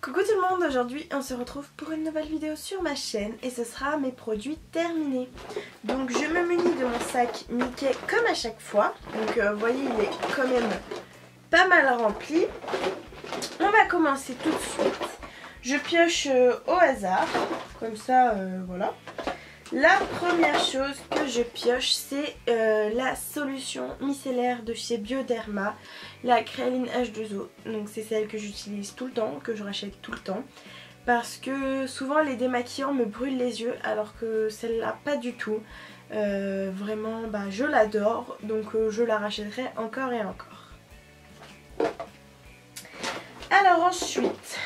Coucou tout le monde, aujourd'hui on se retrouve pour une nouvelle vidéo sur ma chaîne et ce sera mes produits terminés. Donc je me munis de mon sac Mickey comme à chaque fois. Donc vous voyez, il est quand même pas mal rempli. On va commencer tout de suite. Je pioche au hasard, comme ça voilà. La première chose que je pioche, c'est la solution micellaire de chez Bioderma, la Créaline H2O. Donc c'est celle que j'utilise tout le temps, que je rachète tout le temps. Parce que souvent les démaquillants me brûlent les yeux, alors que celle-là pas du tout. Vraiment, je l'adore, donc je la rachèterai encore et encore. Alors ensuite...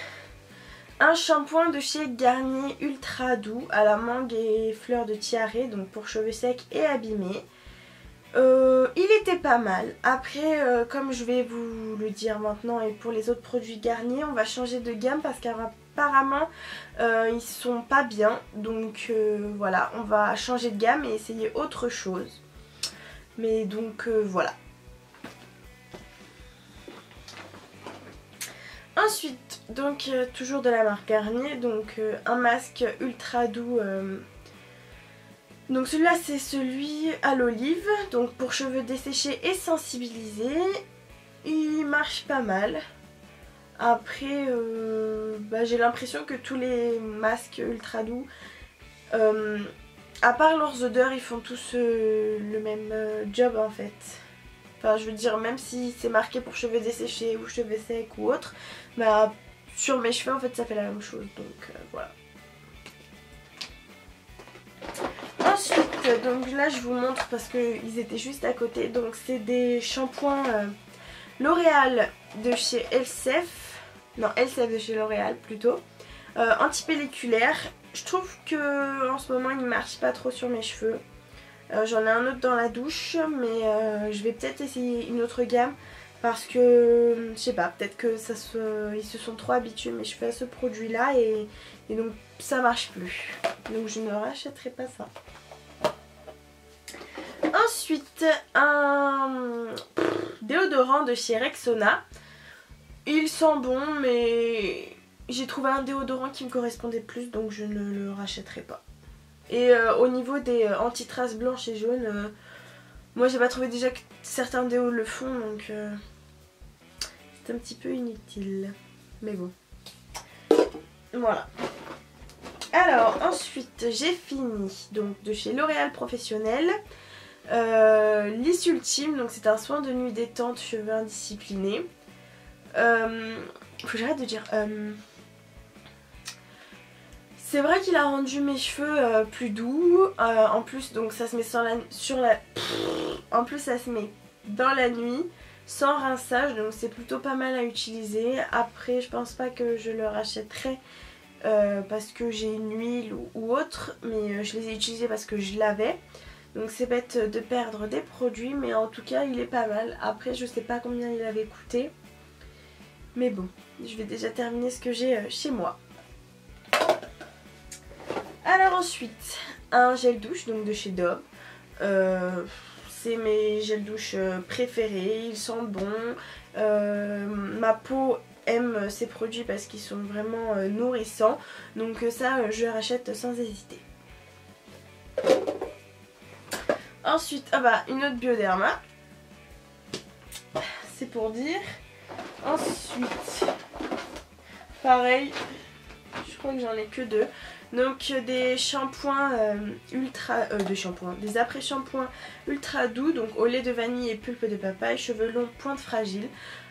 un shampoing de chez Garnier ultra doux à la mangue et fleurs de tiare, donc pour cheveux secs et abîmés. Il était pas mal. Après, comme je vais vous le dire maintenant et pour les autres produits Garnier, on va changer de gamme parce qu'apparemment ils sont pas bien. Donc voilà, on va changer de gamme et essayer autre chose. Mais donc voilà. Ensuite, donc toujours de la marque Garnier, donc un masque ultra doux. Donc celui-là c'est celui à l'olive, donc pour cheveux desséchés et sensibilisés. Il marche pas mal. Après, j'ai l'impression que tous les masques ultra doux, à part leurs odeurs, ils font tous le même job en fait. Enfin je veux dire, même si c'est marqué pour cheveux desséchés ou cheveux secs ou autre, sur mes cheveux en fait ça fait la même chose, donc voilà. Ensuite, donc là je vous montre parce qu'ils étaient juste à côté, donc c'est des shampoings L'Oréal de chez Elsef, non Elsef de chez L'Oréal plutôt, antipelliculaire. Je trouve que en ce moment il ne marche pas trop sur mes cheveux. J'en ai un autre dans la douche, mais je vais peut-être essayer une autre gamme parce que, je sais pas, peut-être que ils se sont trop habitués mes cheveux à ce produit là et donc ça marche plus. Donc je ne rachèterai pas ça. Ensuite, un déodorant de chez Rexona. Il sent bon, mais j'ai trouvé un déodorant qui me correspondait plus, donc je ne le rachèterai pas. Et au niveau des anti-traces blanches et jaunes, moi j'ai pas trouvé déjà que certains déos le font, donc c'est un petit peu inutile. Mais bon. Voilà. Alors ensuite j'ai fini donc de chez L'Oréal Professionnel. Lisse Ultime, donc c'est un soin de nuit détente cheveux indisciplinés. Faut que j'arrête de dire c'est vrai qu'il a rendu mes cheveux plus doux. En plus, donc ça se met en plus ça se met dans la nuit sans rinçage, donc c'est plutôt pas mal à utiliser. Après, je pense pas que je le rachèterai parce que j'ai une huile ou autre, mais je les ai utilisés parce que je l'avais. Donc c'est bête de perdre des produits, mais en tout cas il est pas mal. Après, je sais pas combien il avait coûté, mais bon, je vais déjà terminer ce que j'ai chez moi. Alors ensuite, un gel douche donc de chez Dove. C'est mes gels douche préférés, ils sentent bon. Ma peau aime ces produits parce qu'ils sont vraiment nourrissants. Donc ça, je rachète sans hésiter. Ensuite, une autre Bioderma. C'est pour dire. Ensuite, pareil, je crois que j'en ai que deux. Donc des shampoings des après-shampoings ultra doux, donc au lait de vanille et pulpe de papaye, cheveux longs, pointe fragile.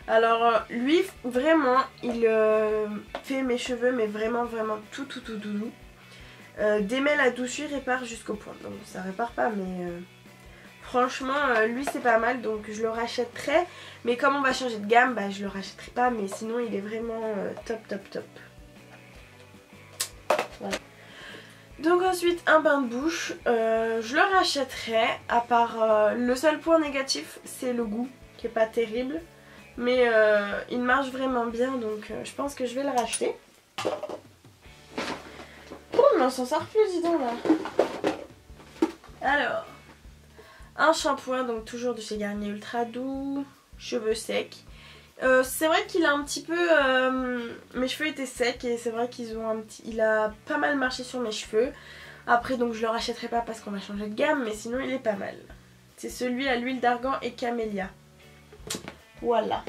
Alors lui vraiment il fait mes cheveux mais vraiment tout doux. Démêle à douceur, répare jusqu'au point. Donc ça répare pas, mais franchement lui c'est pas mal, donc je le rachèterai. Mais comme on va changer de gamme, je le rachèterai pas, mais sinon il est vraiment top. Voilà. Donc ensuite un bain de bouche, je le rachèterai, à part le seul point négatif c'est le goût qui est pas terrible, mais il marche vraiment bien, donc je pense que je vais le racheter. Oh mais on s'en sort plus, dis donc là. Alors, un shampoing donc toujours de chez Garnier ultra doux, cheveux secs. C'est vrai qu'il a un petit peu... mes cheveux étaient secs et c'est vrai qu'ils ont un petit... Il a pas mal marché sur mes cheveux. Après donc je le rachèterai pas parce qu'on va changer de gamme, mais sinon il est pas mal. C'est celui à l'huile d'argan et camélia. Voilà.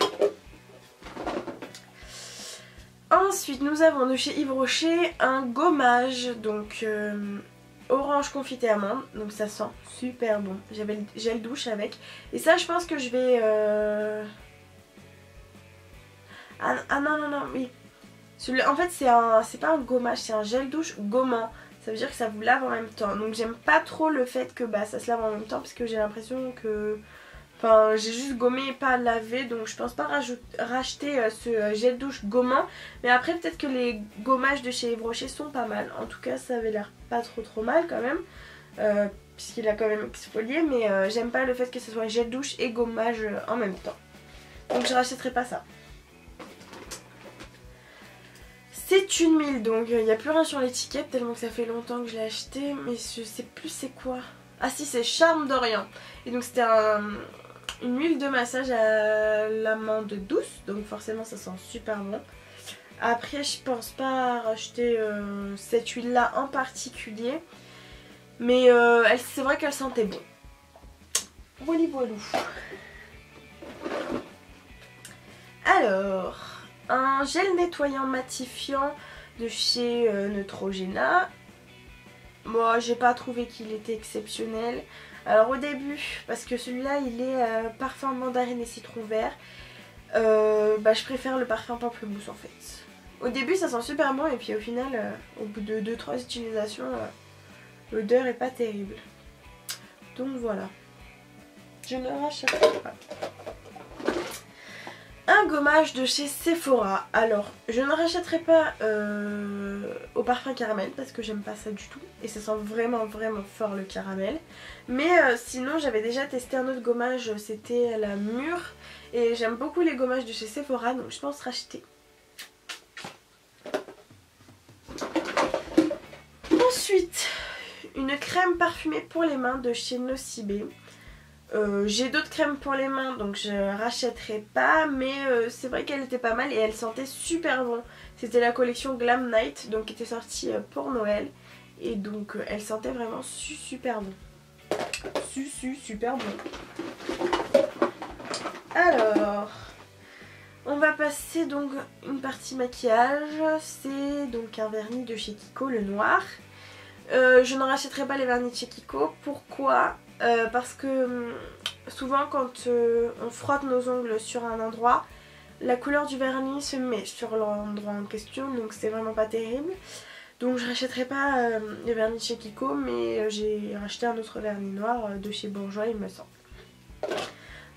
Ensuite nous avons de chez Yves Rocher un gommage, donc orange confité amande, donc ça sent super bon. J'avais le gel douche avec. Et ça je pense que je vais... Ah non, oui. En fait c'est pas un gommage, c'est un gel douche gommant. Ça veut dire que ça vous lave en même temps. Donc j'aime pas trop le fait que ça se lave en même temps parce que j'ai l'impression que... Enfin j'ai juste gommé et pas lavé, donc je pense pas racheter ce gel douche gommant. Mais après peut-être que les gommages de chez Yves Rocher sont pas mal. En tout cas ça avait l'air pas trop mal quand même. Puisqu'il a quand même exfolié, mais j'aime pas le fait que ce soit gel douche et gommage en même temps. Donc je rachèterai pas ça. C'est une mille, donc il n'y a plus rien sur l'étiquette tellement que ça fait longtemps que je l'ai acheté, mais je sais plus c'est quoi. Ah si, c'est Charme d'Orient. Et donc c'était une huile de massage à l'amande douce, donc forcément ça sent super bon. Après je pense pas racheter cette huile là en particulier, mais c'est vrai qu'elle sentait bon. Voilà voilou. Alors... un gel nettoyant matifiant de chez Neutrogena. Moi j'ai pas trouvé qu'il était exceptionnel. Alors au début, parce que celui-là il est parfum mandarine et citron vert, je préfère le parfum pamplemousse en fait. Au début ça sent super bon et puis au final, au bout de 2-3 utilisations, l'odeur est pas terrible. Donc voilà. Je ne rachèterai pas. Un gommage de chez Sephora. Alors je ne rachèterai pas au parfum caramel parce que j'aime pas ça du tout et ça sent vraiment fort le caramel. Mais sinon j'avais déjà testé un autre gommage, c'était la mûre, et j'aime beaucoup les gommages de chez Sephora, donc je pense racheter. Ensuite une crème parfumée pour les mains de chez Nocibé. J'ai d'autres crèmes pour les mains donc je rachèterai pas, mais c'est vrai qu'elle était pas mal et elle sentait super bon. C'était la collection Glam Night donc qui était sortie pour Noël et donc elle sentait vraiment super bon. Super bon. Alors on va passer donc une partie maquillage. C'est donc un vernis de chez Kiko, le noir. Je ne rachèterai pas les vernis de chez Kiko. Pourquoi ? Parce que souvent quand on frotte nos ongles sur un endroit, la couleur du vernis se met sur l'endroit en question, donc c'est vraiment pas terrible. Donc je rachèterai pas les vernis de chez Kiko, mais j'ai racheté un autre vernis noir de chez Bourjois il me semble.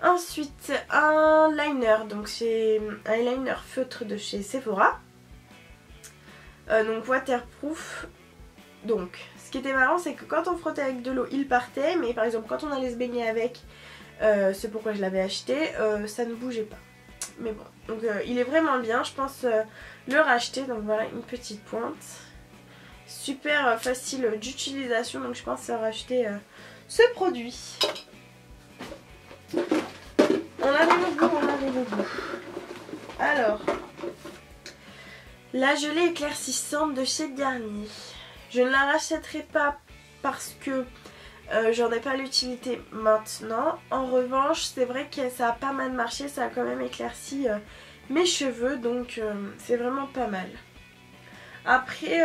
Ensuite un liner, donc c'est un liner feutre de chez Sephora, donc waterproof. Donc ce qui était marrant c'est que quand on frottait avec de l'eau il partait, mais par exemple quand on allait se baigner avec, c'est pourquoi je l'avais acheté, ça ne bougeait pas. Mais bon, donc il est vraiment bien, je pense le racheter. Donc voilà une petite pointe, super facile d'utilisation, donc je pense racheter ce produit. On arrive au bout, Alors, la gelée éclaircissante de chez Garnier. Je ne la rachèterai pas parce que j'en ai pas l'utilité maintenant. En revanche, c'est vrai que ça a pas mal marché, ça a quand même éclairci mes cheveux, donc c'est vraiment pas mal. Après,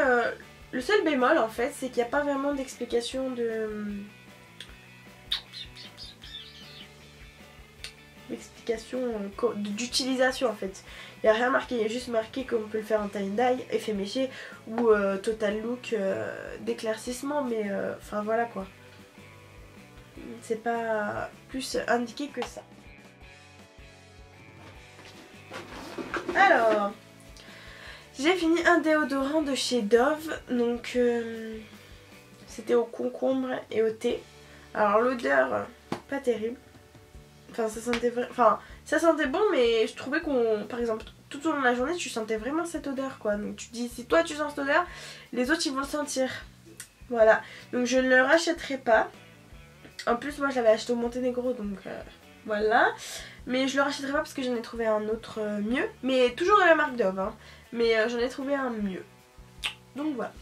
le seul bémol en fait, c'est qu'il n'y a pas vraiment d'explication d'utilisation en fait. Il n'y a rien marqué, il y a juste marqué qu'on peut le faire en tie-dye, effet méché ou total look d'éclaircissement, mais enfin voilà quoi. C'est pas plus indiqué que ça. Alors, j'ai fini un déodorant de chez Dove, donc c'était au concombre et au thé. Alors l'odeur, pas terrible. Enfin ça sentait bon, mais je trouvais qu'on, par exemple, tout au long de la journée tu sentais vraiment cette odeur quoi. Donc tu te dis, si toi tu sens cette odeur, les autres ils vont le sentir. Voilà, donc je ne le rachèterai pas. En plus moi je l'avais acheté au Monténégro, donc Voilà. Mais je le rachèterai pas parce que j'en ai trouvé un autre mieux. Mais toujours de la marque Dove, hein. Mais j'en ai trouvé un mieux. Donc voilà.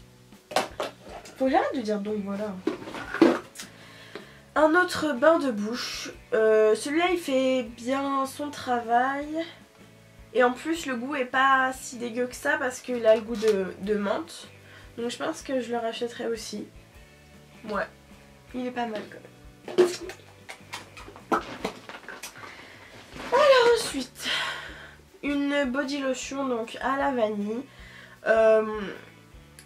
Faut que j'arrête de dire donc voilà. Un autre bain de bouche. Celui-là il fait bien son travail. Et en plus le goût est pas si dégueu que ça parce qu'il a le goût de menthe. Donc je pense que je le rachèterai aussi. Ouais. Il est pas mal quand même. Alors ensuite, une body lotion donc à la vanille.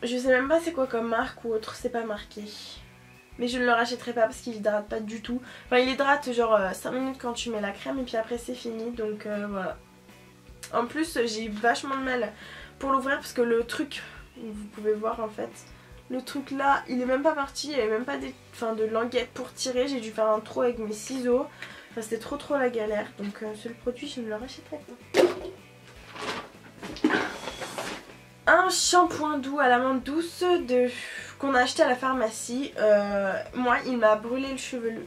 Je sais même pas c'est quoi comme marque ou autre, c'est pas marqué. Mais je ne le rachèterai pas parce qu'il hydrate pas du tout. Enfin il hydrate genre 5 minutes quand tu mets la crème et puis après c'est fini. Donc voilà. En plus j'ai vachement de mal pour l'ouvrir parce que le truc, vous pouvez voir en fait, le truc là il est même pas parti, il n'y avait même pas de languette pour tirer. J'ai dû faire un trou avec mes ciseaux. Enfin c'était trop la galère. Donc ce produit je ne le rachèterai pas. Un shampoing doux à la menthe douce qu'on a acheté à la pharmacie. Moi il m'a brûlé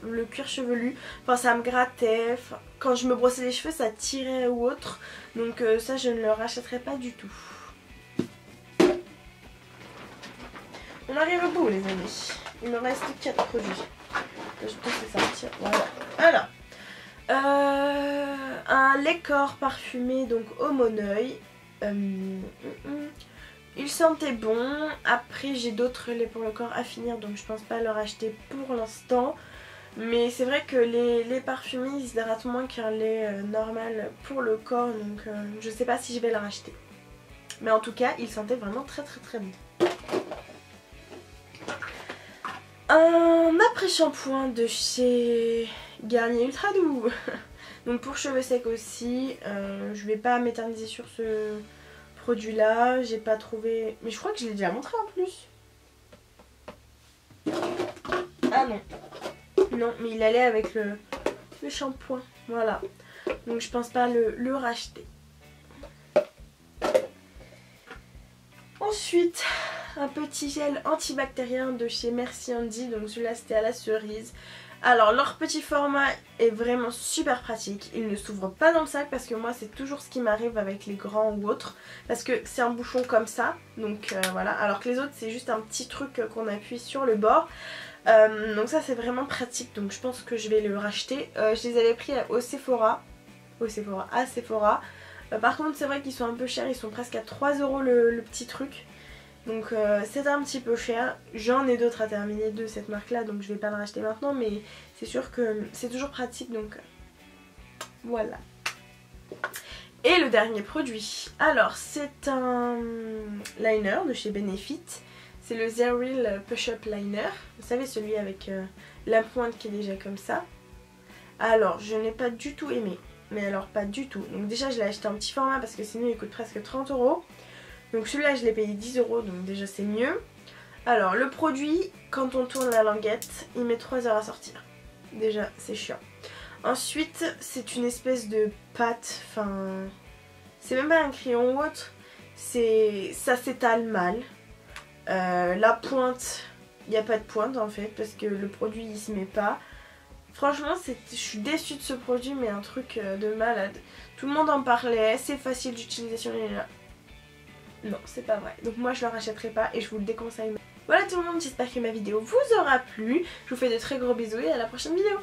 le cuir chevelu. Enfin ça me grattait. Quand je me brossais les cheveux ça tirait ou autre. Donc ça je ne le rachèterai pas du tout. On arrive au bout les amis. Il me reste 4 produits. Je peux les sortir. Voilà. Un lait corps parfumé donc au Moneuil. Il sentait bon. Après j'ai d'autres laits pour le corps à finir donc je pense pas le racheter pour l'instant. Mais c'est vrai que les parfumés ils hydratent moins qu'un lait normal pour le corps. Donc je sais pas si je vais le racheter. Mais en tout cas il sentait vraiment très bon. Un après-shampoing de chez Garnier Ultra Doux. Donc pour cheveux secs aussi. Je vais pas m'éterniser sur ce produit là. J'ai pas trouvé. Mais je crois que je l'ai déjà montré en plus. Ah non. Non mais il allait avec le shampoing. Voilà. Donc je pense pas le racheter. Ensuite un petit gel antibactérien de chez Merci Handy. Donc celui-là c'était à la cerise. Alors leur petit format est vraiment super pratique. Il ne s'ouvre pas dans le sac parce que moi c'est toujours ce qui m'arrive avec les grands ou autres. Parce que c'est un bouchon comme ça. Donc voilà. Alors que les autres c'est juste un petit truc qu'on appuie sur le bord. Donc ça c'est vraiment pratique. Donc je pense que je vais le racheter. Je les avais pris au Sephora. À Sephora. Par contre c'est vrai qu'ils sont un peu chers. Ils sont presque à 3 € le petit truc. Donc c'est un petit peu cher. J'en ai d'autres à terminer de cette marque là. Donc je vais pas le racheter maintenant. Mais c'est sûr que c'est toujours pratique. Donc voilà. Et le dernier produit. Alors c'est un liner de chez Benefit. C'est le Zeril Push-Up Liner. Vous savez celui avec la pointe qui est déjà comme ça. Alors je n'ai pas du tout aimé. Mais alors pas du tout. Donc déjà je l'ai acheté en petit format parce que sinon il coûte presque 30 €. Donc celui-là je l'ai payé 10 €, donc déjà c'est mieux. Alors le produit, quand on tourne la languette, il met 3 heures à sortir. Déjà c'est chiant. Ensuite c'est une espèce de pâte, enfin c'est même pas un crayon ou autre. Ça s'étale mal. La pointe, il n'y a pas de pointe en fait parce que le produit il se met pas. Franchement je suis déçue de ce produit mais un truc de malade. Tout le monde en parlait, c'est facile d'utilisation. Non, c'est pas vrai. Donc moi je le rachèterai pas et je vous le déconseille. Voilà tout le monde, j'espère que ma vidéo vous aura plu. Je vous fais de très gros bisous et à la prochaine vidéo.